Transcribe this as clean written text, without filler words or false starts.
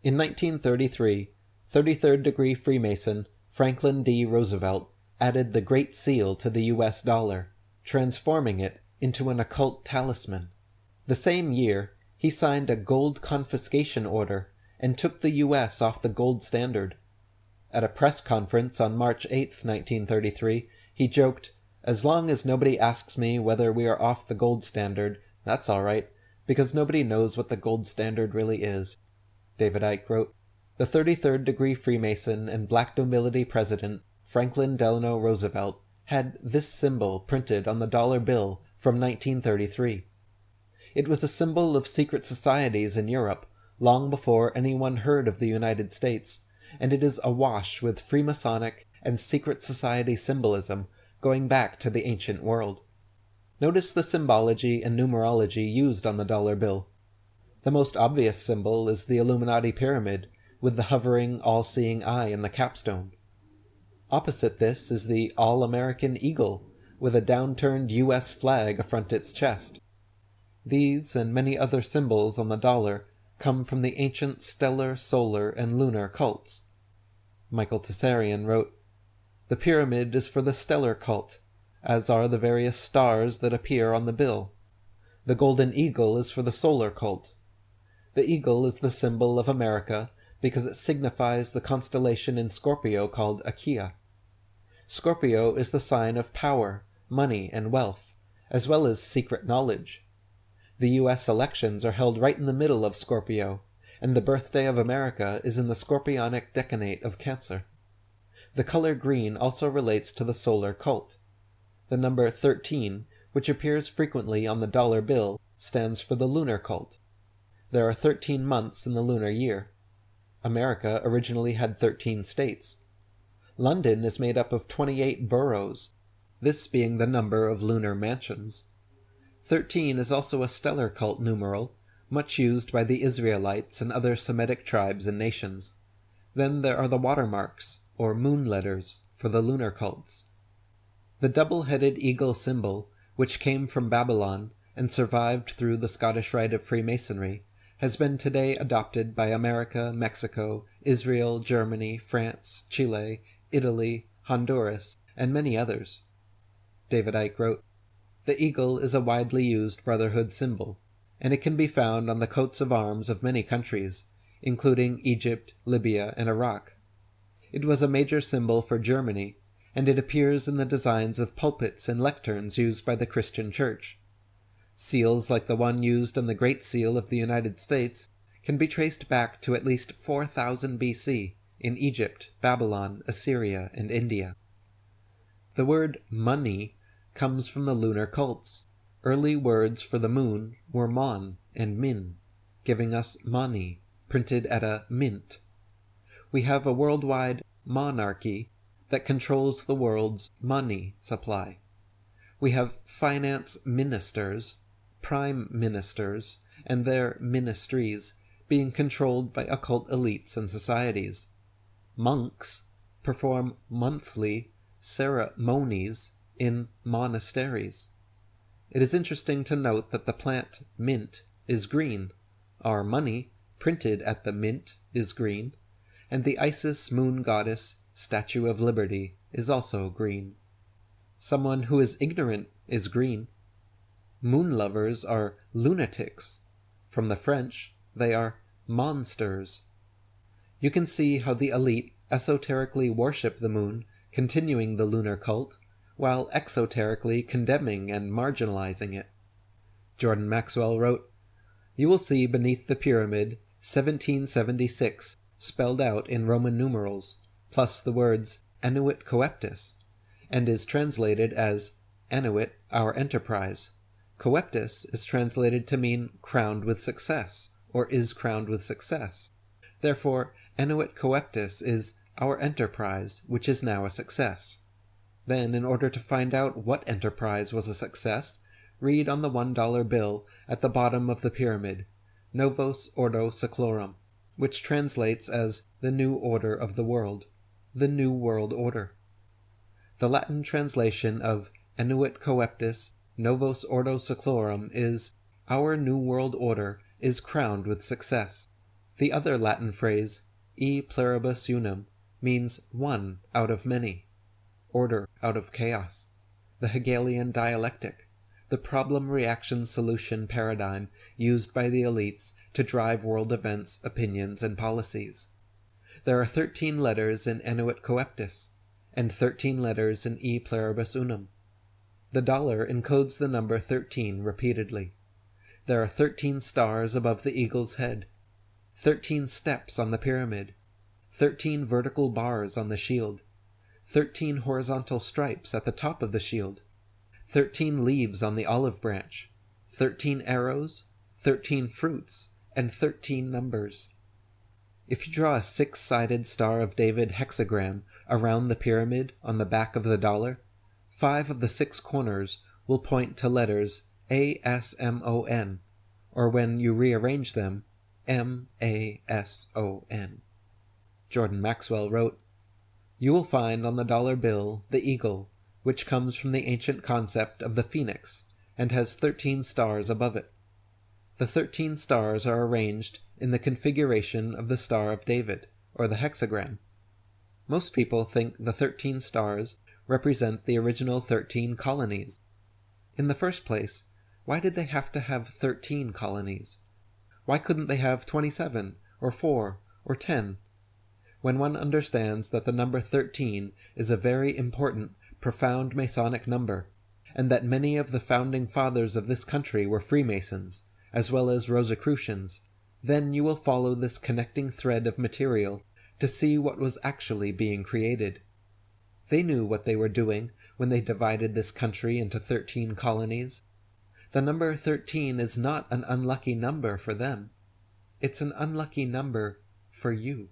In 1933, 33rd degree Freemason Franklin D. Roosevelt added the Great Seal to the U.S. dollar, transforming it into an occult talisman. The same year, he signed a gold confiscation order and took the U.S. off the gold standard. At a press conference on March 8, 1933, he joked, "As long as nobody asks me whether we are off the gold standard, that's all right, because nobody knows what the gold standard really is." David Icke wrote, "The 33rd degree Freemason and Black Nobility President Franklin Delano Roosevelt had this symbol printed on the dollar bill from 1933. It was a symbol of secret societies in Europe long before anyone heard of the United States, and it is awash with Freemasonic and secret society symbolism going back to the ancient world. Notice the symbology and numerology used on the dollar bill. The most obvious symbol is the Illuminati pyramid, with the hovering, all-seeing eye in the capstone. Opposite this is the All-American Eagle, with a downturned U.S. flag affront its chest. These and many other symbols on the dollar come from the ancient stellar, solar, and lunar cults. Michael Tessarian wrote, "The pyramid is for the stellar cult, as are the various stars that appear on the bill. The golden eagle is for the solar cult. The eagle is the symbol of America because it signifies the constellation in Scorpio called Achaea. Scorpio is the sign of power, money, and wealth, as well as secret knowledge. The U.S. elections are held right in the middle of Scorpio, and the birthday of America is in the scorpionic decanate of Cancer. The color green also relates to the solar cult. The number 13, which appears frequently on the dollar bill, stands for the lunar cult. There are 13 months in the lunar year. America originally had 13 states. London is made up of 28 boroughs, this being the number of lunar mansions. 13 is also a stellar cult numeral, much used by the Israelites and other Semitic tribes and nations. Then there are the watermarks, or moon letters, for the lunar cults. The double-headed eagle symbol, which came from Babylon and survived through the Scottish Rite of Freemasonry, has been today adopted by America, Mexico, Israel, Germany, France, Chile, Italy, Honduras, and many others." David Icke wrote, "The eagle is a widely used brotherhood symbol, and it can be found on the coats of arms of many countries, including Egypt, Libya, and Iraq. It was a major symbol for Germany, and it appears in the designs of pulpits and lecterns used by the Christian Church. Seals like the one used on the Great Seal of the United States can be traced back to at least 4000 BC in Egypt, Babylon, Assyria, and India. The word money comes from the lunar cults. Early words for the moon were mon and min, giving us mani, printed at a mint. We have a worldwide monarchy that controls the world's money supply. We have finance ministers, prime ministers, and their ministries being controlled by occult elites and societies. Monks perform monthly ceremonies in monasteries. It is interesting to note that the plant mint is green, our money, printed at the mint, is green, and the Isis moon goddess Statue of Liberty is also green. Someone who is ignorant is green. Moon lovers are lunatics. From the French, they are monsters. You can see how the elite esoterically worship the moon, continuing the lunar cult, while exoterically condemning and marginalizing it. Jordan Maxwell wrote, "You will see beneath the pyramid 1776 spelled out in Roman numerals, plus the words Annuit Coeptis, and is translated as Annuit, our enterprise. Coeptis is translated to mean crowned with success, or is crowned with success. Therefore, Annuit Coeptis is our enterprise, which is now a success." Then, in order to find out what enterprise was a success, read on the $1 bill at the bottom of the pyramid, Novos Ordo Seclorum, which translates as the New Order of the World, the New World Order. The Latin translation of Annuit Coeptis Novos Ordo Seclorum is, "Our New World Order is crowned with success." The other Latin phrase, E Pluribus Unim, means one out of many, order out of chaos, the Hegelian dialectic, the problem-reaction-solution paradigm used by the elites to drive world events, opinions, and policies. There are 13 letters in Annuit Coeptis, and 13 letters in E Pluribus Unum. The dollar encodes the number 13 repeatedly. There are 13 stars above the eagle's head, 13 steps on the pyramid, 13 vertical bars on the shield, 13 horizontal stripes at the top of the shield, 13 leaves on the olive branch, 13 arrows, 13 fruits, and 13 numbers. If you draw a 6-sided Star of David hexagram around the pyramid on the back of the dollar, 5 of the 6 corners will point to letters ASMON, or when you rearrange them, MASON. Jordan Maxwell wrote, "You will find on the dollar bill the eagle, which comes from the ancient concept of the phoenix, and has 13 stars above it. The 13 stars are arranged in the configuration of the Star of David, or the hexagram. Most people think the 13 stars represent the original 13 colonies. In the first place, why did they have to have 13 colonies? Why couldn't they have 27, or 4, or 10? When one understands that the number 13 is a very important, profound Masonic number, and that many of the founding fathers of this country were Freemasons, as well as Rosicrucians, then you will follow this connecting thread of material to see what was actually being created. They knew what they were doing when they divided this country into 13 colonies. The number 13 is not an unlucky number for them. It's an unlucky number for you."